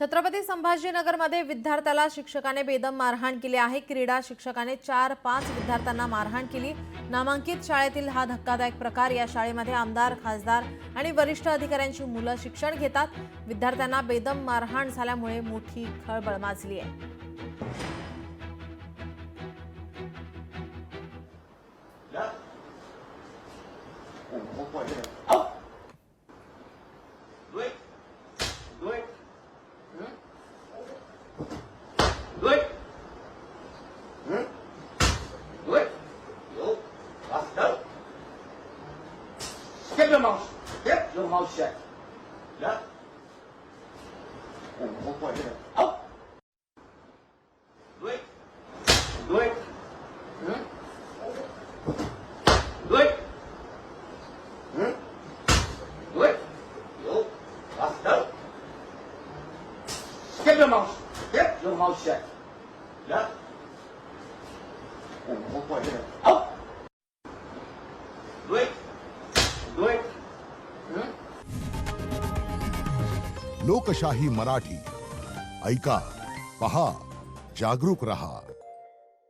छत्रपती संभाजीनगरमध्ये विद्यार्थ्याला शिक्षकाने बेदम मारहाण केली आहे। क्रीडा शिक्षकाने 4-5 विद्यार्थ्यांना मारहाण केली। नामांकित शाळेतील हा धक्कादायक प्रकार। या शाळेमध्ये आमदार, खासदार आणि वरिष्ठ अधिकाऱ्यांची मुलं शिक्षण घेतात। विद्यार्थ्यांना बेदम मारहाण झाल्यामुळे मोठी खळबळ माजली आहे। Get your mouth. Get your mouth shut. Yeah. And the whole point here. Out. Do it. Do it. Hmm? Do it. Hmm? Do it. Yo. Faster. Get your mouth. Get your mouth shut. Yeah. And the whole point here. Out. Do it. Do it. Hmm? लोकशाही मराठी ऐका, पहा, जागरूक रहा।